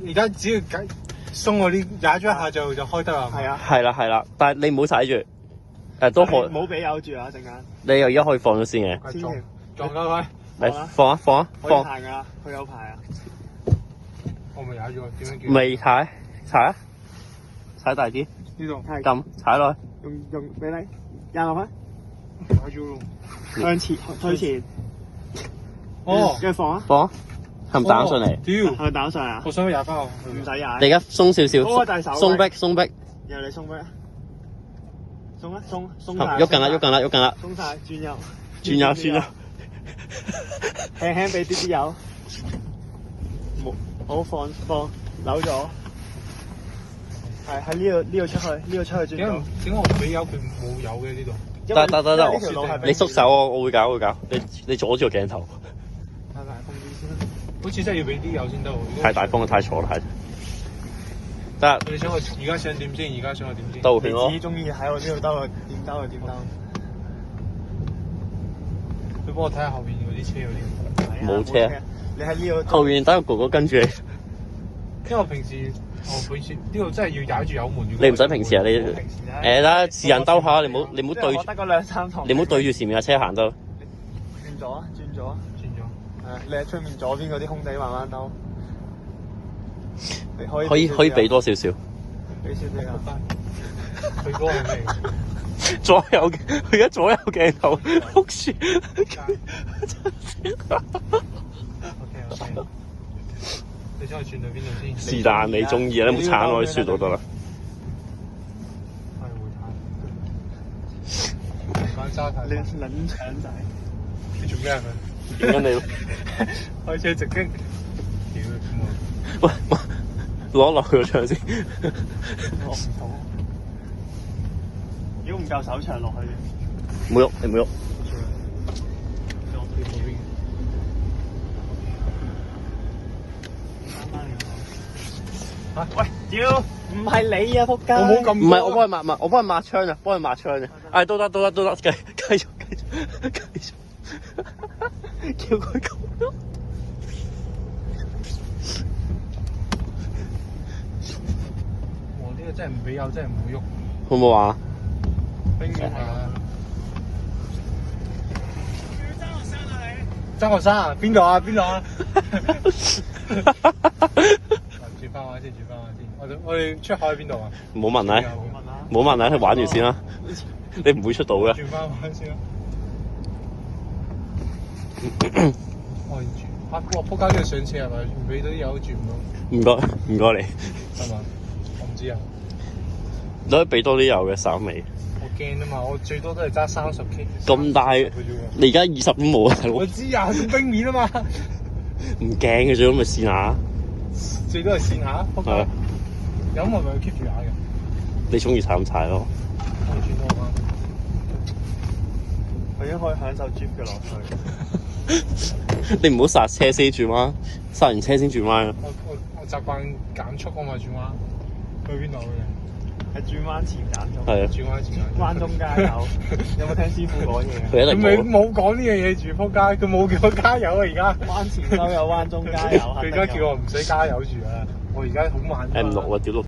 而家只要鬆嗰啲踩咗一下就開得啦。係啊，係啦，但係你唔好踩住，都可。唔好俾油住啊！陣間。你又而家可以放咗先嘅。千祈撞咗佢，嚟放啊放啊可以放。行㗎，佢有牌啊。我咪踩咗，點樣叫？未踩啊！踩大啲，呢度係撳踩落去。用俾你廿落去，踩咗咯。向前推前。哦，跟住放啊！放啊，係咪彈上嚟？屌，係咪打上啊？我想踩翻我。唔使踩。你而家鬆少少，嗰個就係手鬆逼，然後你鬆咩啊？鬆啊鬆喐晒。緊啦，鬆晒，轉右。轉右，輕輕俾啲油。冇，好放扭咗。係喺呢度出去，呢度出去轉點右。解我唔俾油佢冇油嘅呢度？得，呢條路係你縮手我會搞，你阻住個鏡頭。太大風啲先。好似真係要俾啲油先得喎。太大風啦，太坐啦，得。你想我而家想點先？而家想我點先？兜圈咯你自己中意喺我呢度兜啊，點兜就點兜。你幫我睇下後邊嗰啲車嗰啲。冇車。你喺呢度。後面等個哥哥跟住你。因為我平時呢度真係要踩住油門。你唔使平時啊，你得是人兜下，你唔好對，我得嗰兩三堂。你唔好對住前面架車行得。轉咗。係，你喺出面左邊嗰啲空地慢慢兜。你可以俾多少少。俾少少油。佢嗰個係咩？左右，佢而家左右鏡頭仆住。OK，你想我轉到邊度先？是但你中意啊，你唔好鏟落去雪度得啦。你撚腸仔。你做咩啊佢？點解你？開車直擊。喂，攞落佢個腸先。落唔到。如果唔夠手長落去。唔好喐，你唔好喐。喂，屌！唔係你啊，仆街！我冇咁。唔係，我幫佢抹窗啊，都得，繼續，叫佢咁咯。我呢個真係唔俾油，真係唔會喐。好唔好玩啊？冰面啊！爭學生啊？邊度啊？轉翻玩先。我哋出海去邊度啊？唔好問啊！唔好問啊！去玩完先啦。你唔會出到嘅。轉翻玩先啦。我轉哇！仆街都要上車係咪？唔俾到啲油轉唔到。唔該你。係嘛？我唔知啊。你可以俾多啲油嘅稍微。我驚啊嘛！我最多都係揸30K。咁大，你而家25冇啊，大佬。我知啊，冰面啊嘛。唔驚嘅，最多咪試下。最多係試下，仆街。有咪 keep 住踩嘅？你中意踩咁踩咯。我轉多嘛。我已經可以享受 Jeep 嘅樂趣。你唔好剎車先轉彎，剎完車先轉彎。我習慣減速啊嘛，轉彎。去邊度嘅？係轉彎前減速。係啊。轉彎前減速。彎中加油。有冇聽師傅講嘢？佢一定佢冇講呢樣嘢住，仆街！佢冇叫我加油啊！而家彎前都有彎中加油。佢而家叫我唔使加油住啊！我而家好慢。M6啊，屌到〜